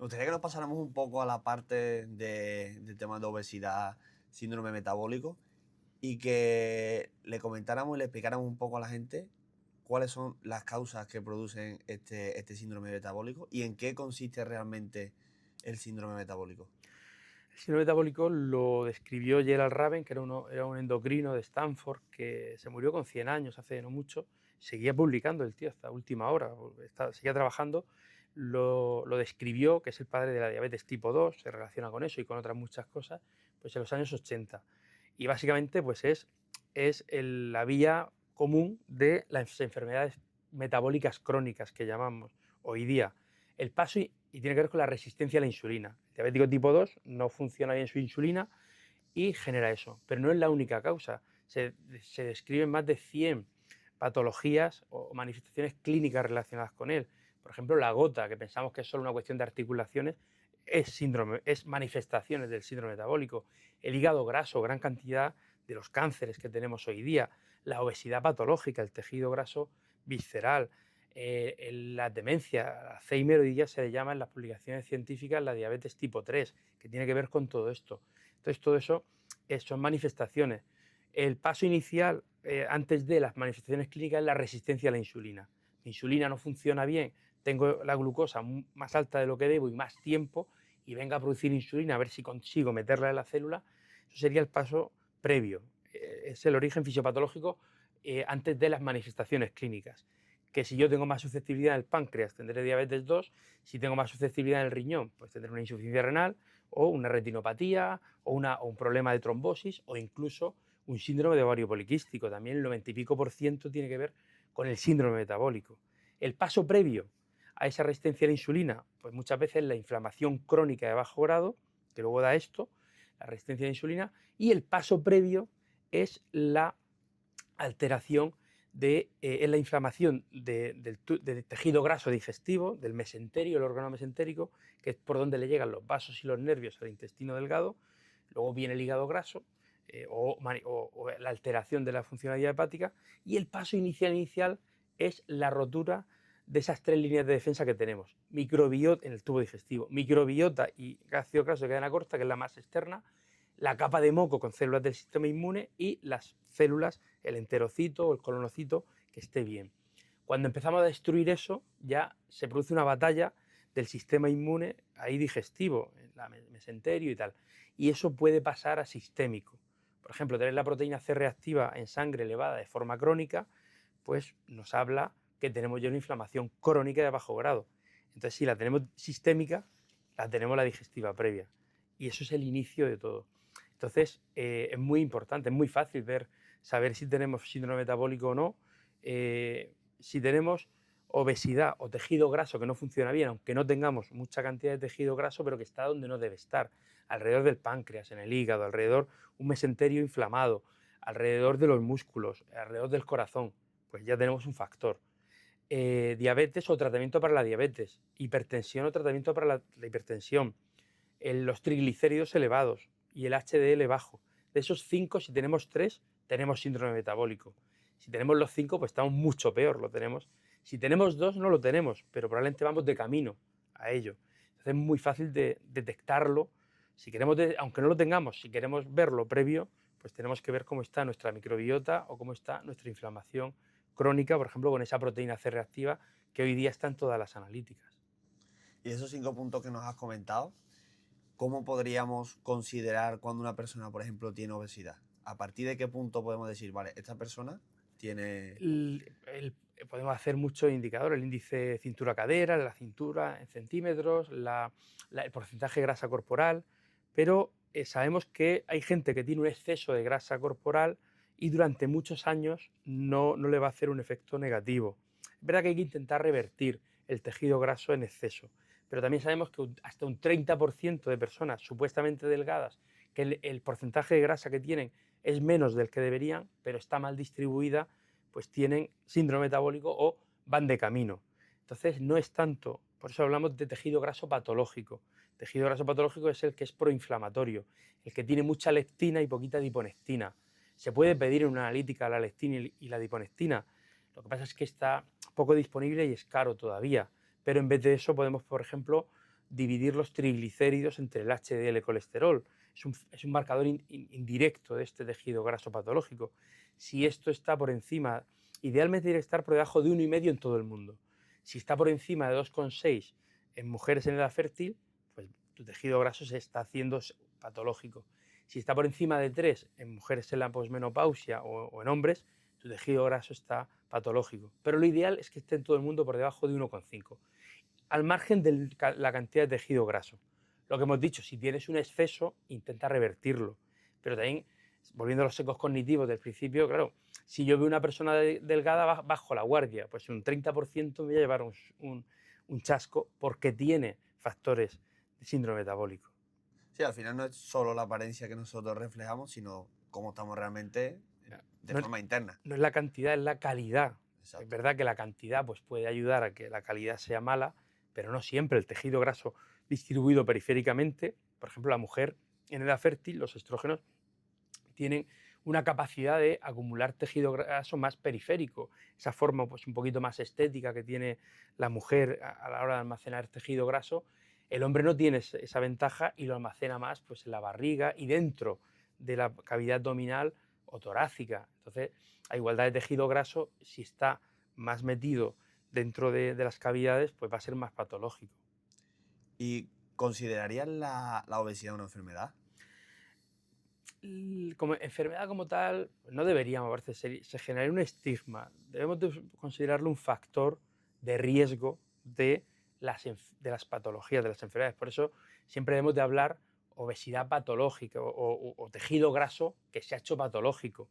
Me gustaría que nos pasáramos un poco a la parte del tema de obesidad, síndrome metabólico, y que le comentáramos y le explicáramos un poco a la gente cuáles son las causas que producen este síndrome metabólico y en qué consiste realmente el síndrome metabólico. El síndrome metabólico lo describió Gerald Raven, que era un endocrino de Stanford que se murió con 100 años, hace no mucho. Seguía publicando el tío hasta última hora, seguía trabajando. Lo describió, que es el padre de la diabetes tipo 2, se relaciona con eso y con otras muchas cosas, pues en los años 80. Y básicamente pues la vía común de las enfermedades metabólicas crónicas que llamamos hoy día. El paso y tiene que ver con la resistencia a la insulina. El diabético tipo 2 no funciona bien su insulina y genera eso, pero no es la única causa. Se describen más de 100 patologías o manifestaciones clínicas relacionadas con él. Por ejemplo, la gota, que pensamos que es solo una cuestión de articulaciones, es manifestaciones del síndrome metabólico. El hígado graso, gran cantidad de los cánceres que tenemos hoy día, la obesidad patológica, el tejido graso visceral, la demencia, Alzheimer hoy día se le llama en las publicaciones científicas la diabetes tipo 3, que tiene que ver con todo esto. Entonces, todo eso son manifestaciones. El paso inicial, antes de las manifestaciones clínicas, es la resistencia a la insulina. Mi insulina no funciona bien, tengo la glucosa más alta de lo que debo y más tiempo, y venga a producir insulina a ver si consigo meterla en la célula. Eso sería el paso previo. Es el origen fisiopatológico antes de las manifestaciones clínicas. Que si yo tengo más susceptibilidad en el páncreas, tendré diabetes 2, si tengo más susceptibilidad en el riñón, pues tendré una insuficiencia renal, o una retinopatía, o un problema de trombosis, o incluso un síndrome de ovario poliquístico. También el 90 y pico por ciento tiene que ver con el síndrome metabólico. El paso previo a esa resistencia a la insulina, pues muchas veces la inflamación crónica de bajo grado, que luego da esto, la resistencia a la insulina, y el paso previo es la alteración es la inflamación del tejido graso digestivo, del mesenterio, el órgano mesentérico, que es por donde le llegan los vasos y los nervios al intestino delgado. Luego viene el hígado graso, o la alteración de la funcionalidad hepática, y el paso inicial es la rotura de esas tres líneas de defensa que tenemos, microbiota en el tubo digestivo, microbiota y ácido graso de cadena corta, que es la más externa, la capa de moco con células del sistema inmune y las células, el enterocito o el colonocito, que esté bien. Cuando empezamos a destruir eso, ya se produce una batalla del sistema inmune ahí digestivo, en el mesenterio y tal. Y eso puede pasar a sistémico. Por ejemplo, tener la proteína C reactiva en sangre elevada de forma crónica, pues nos habla que tenemos ya una inflamación crónica de bajo grado. Entonces, si la tenemos sistémica, la tenemos la digestiva previa. Y eso es el inicio de todo. Entonces, es muy importante, es muy fácil saber si tenemos síndrome metabólico o no, si tenemos obesidad o tejido graso que no funciona bien, aunque no tengamos mucha cantidad de tejido graso, pero que está donde no debe estar, alrededor del páncreas, en el hígado, alrededor un mesenterio inflamado, alrededor de los músculos, alrededor del corazón, pues ya tenemos un factor. Diabetes o tratamiento para la diabetes, hipertensión o tratamiento para la hipertensión, los triglicéridos elevados y el HDL bajo. De esos 5, si tenemos 3, tenemos síndrome metabólico. Si tenemos los 5, pues estamos mucho peor, lo tenemos. Si tenemos 2, no lo tenemos, pero probablemente vamos de camino a ello. Entonces es muy fácil de detectarlo. Si queremos, aunque no lo tengamos, si queremos verlo previo, pues tenemos que ver cómo está nuestra microbiota o cómo está nuestra inflamación crónica, por ejemplo, con esa proteína C reactiva que hoy día está en todas las analíticas. Y esos 5 puntos que nos has comentado, ¿cómo podríamos considerar cuando una persona, por ejemplo, tiene obesidad? ¿A partir de qué punto podemos decir, vale, esta persona tiene... Podemos hacer muchos indicadores, el índice cintura-cadera, la cintura en centímetros, el porcentaje de grasa corporal, pero sabemos que hay gente que tiene un exceso de grasa corporal y durante muchos años no le va a hacer un efecto negativo. Es verdad que hay que intentar revertir el tejido graso en exceso, pero también sabemos que hasta un 30% de personas supuestamente delgadas, que el porcentaje de grasa que tienen es menos del que deberían, pero está mal distribuida, pues tienen síndrome metabólico o van de camino. Entonces no es tanto, por eso hablamos de tejido graso patológico. Tejido graso patológico es el que es proinflamatorio, el que tiene mucha leptina y poquita adiponectina. Se puede pedir en una analítica la leptina y la adiponectina, lo que pasa es que está poco disponible y es caro todavía, pero en vez de eso podemos, por ejemplo, dividir los triglicéridos entre el HDL colesterol. Es un marcador indirecto de este tejido graso patológico. Si esto está por encima, idealmente tiene que estar por debajo de 1,5 en todo el mundo. Si está por encima de 2,6 en mujeres en edad fértil, pues tu tejido graso se está haciendo patológico. Si está por encima de 3 en mujeres en la posmenopausia o en hombres, tu tejido graso está patológico. Pero lo ideal es que esté en todo el mundo por debajo de 1,5, al margen de la cantidad de tejido graso. Lo que hemos dicho, si tienes un exceso, intenta revertirlo. Pero también, volviendo a los ecos cognitivos del principio, claro, si yo veo una persona delgada, bajo la guardia, pues un 30% me voy a llevar un chasco porque tiene factores de síndrome metabólico. Sí, al final no es solo la apariencia que nosotros reflejamos, sino cómo estamos realmente de No forma interna. no es la cantidad, es la calidad. Es Exacto. verdad que la cantidad pues, puede ayudar a que la calidad sea mala, pero no siempre. El tejido graso distribuido periféricamente, por ejemplo, la mujer en edad fértil, los estrógenos tienen una capacidad de acumular tejido graso más periférico, esa forma pues, un poquito más estética que tiene la mujer a la hora de almacenar tejido graso. El hombre no tiene esa ventaja y lo almacena más pues, en la barriga y dentro de la cavidad abdominal o torácica. Entonces, a igualdad de tejido graso, si está más metido dentro de las cavidades, pues va a ser más patológico. ¿Y considerarías la obesidad una enfermedad? Como enfermedad como tal, no deberíamos, a veces se genera un estigma. Debemos de considerarlo un factor de riesgo de las patologías, de las enfermedades. Por eso siempre debemos de hablar obesidad patológica o tejido graso que se ha hecho patológico.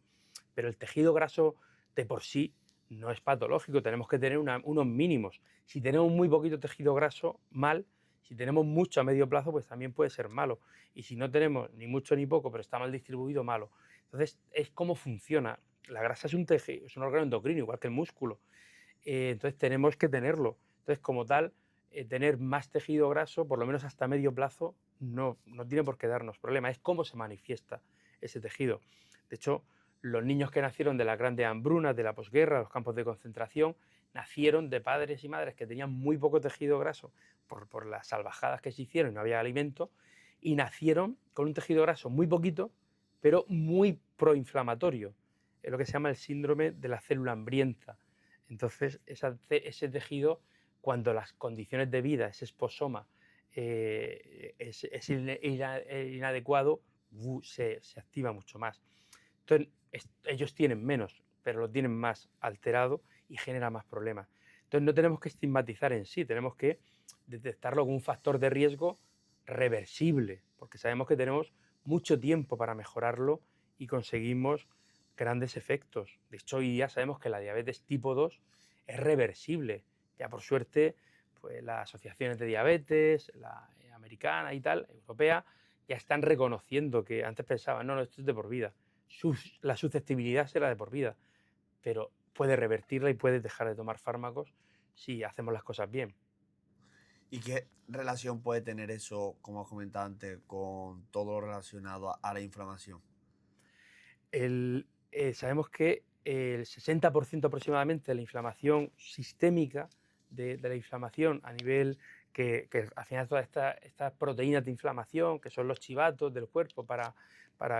Pero el tejido graso de por sí no es patológico, tenemos que tener unos mínimos. Si tenemos muy poquito tejido graso, mal. Si tenemos mucho a medio plazo, pues también puede ser malo. Y si no tenemos ni mucho ni poco, pero está mal distribuido, malo. Entonces, es cómo funciona. La grasa es un tejido, es un órgano endocrino, igual que el músculo. Entonces, tenemos que tenerlo. Entonces, como tal, tener más tejido graso, por lo menos hasta medio plazo, no tiene por qué darnos problema. Es cómo se manifiesta ese tejido. De hecho, los niños que nacieron de las grandes hambrunas, de la posguerra, los campos de concentración, nacieron de padres y madres que tenían muy poco tejido graso por las salvajadas que se hicieron y no había alimento, y nacieron con un tejido graso muy poquito, pero muy proinflamatorio. Es lo que se llama el síndrome de la célula hambrienta. Entonces, ese tejido, cuando las condiciones de vida, ese esposoma, es inadecuado, se activa mucho más. Entonces, ellos tienen menos, pero lo tienen más alterado y genera más problemas. Entonces, no tenemos que estigmatizar en sí, tenemos que detectarlo como un factor de riesgo reversible, porque sabemos que tenemos mucho tiempo para mejorarlo y conseguimos grandes efectos. De hecho, hoy día sabemos que la diabetes tipo 2 es reversible. Ya por suerte, pues las asociaciones de diabetes, la americana y tal, europea, ya están reconociendo que antes pensaban, no, esto es de por vida. La susceptibilidad será de por vida, pero puede revertirla y puedes dejar de tomar fármacos si hacemos las cosas bien. ¿Y qué relación puede tener eso, como has comentado antes, con todo lo relacionado a la inflamación? Sabemos que el 60% aproximadamente de la inflamación sistémica, de la inflamación a nivel que al final todas estas proteínas de inflamación, que son los chivatos del cuerpo para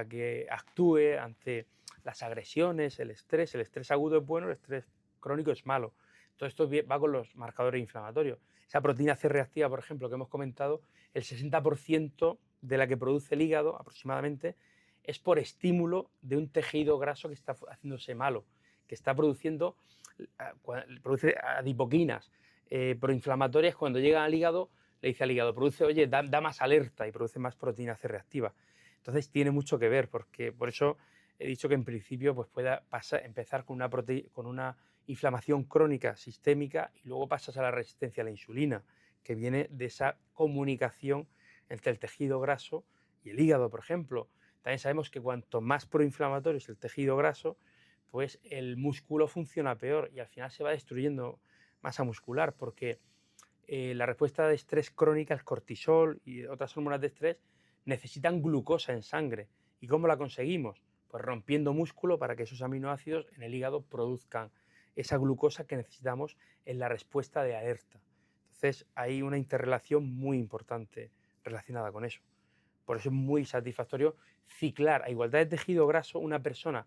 que actúe ante las agresiones, el estrés agudo es bueno, el estrés crónico es malo. Todo esto va con los marcadores inflamatorios. Esa proteína C reactiva, por ejemplo, que hemos comentado, el 60% de la que produce el hígado aproximadamente es por estímulo de un tejido graso que está haciéndose malo, que está produce adipoquinas proinflamatorias. Cuando llegan al hígado, le dice al hígado, produce, oye, da más alerta y produce más proteína C reactiva. Entonces tiene mucho que ver, porque por eso he dicho que en principio pues pueda empezar con una inflamación crónica sistémica y luego pasas a la resistencia a la insulina, que viene de esa comunicación entre el tejido graso y el hígado, por ejemplo. También sabemos que cuanto más proinflamatorio es el tejido graso, pues el músculo funciona peor y al final se va destruyendo masa muscular, porque la respuesta de estrés crónica, el cortisol y otras hormonas de estrés, necesitan glucosa en sangre. ¿Y cómo la conseguimos? Pues rompiendo músculo para que esos aminoácidos en el hígado produzcan esa glucosa que necesitamos en la respuesta de alerta. Entonces hay una interrelación muy importante relacionada con eso. Por eso es muy satisfactorio ciclar a igualdad de tejido graso una persona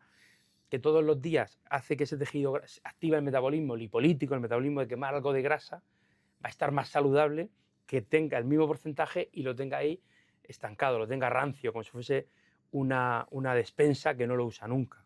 que todos los días hace que ese tejido activa el metabolismo lipolítico, el metabolismo de quemar algo de grasa, va a estar más saludable que tenga el mismo porcentaje y lo tenga ahí estancado, lo tenga rancio, como si fuese una despensa que no lo usa nunca.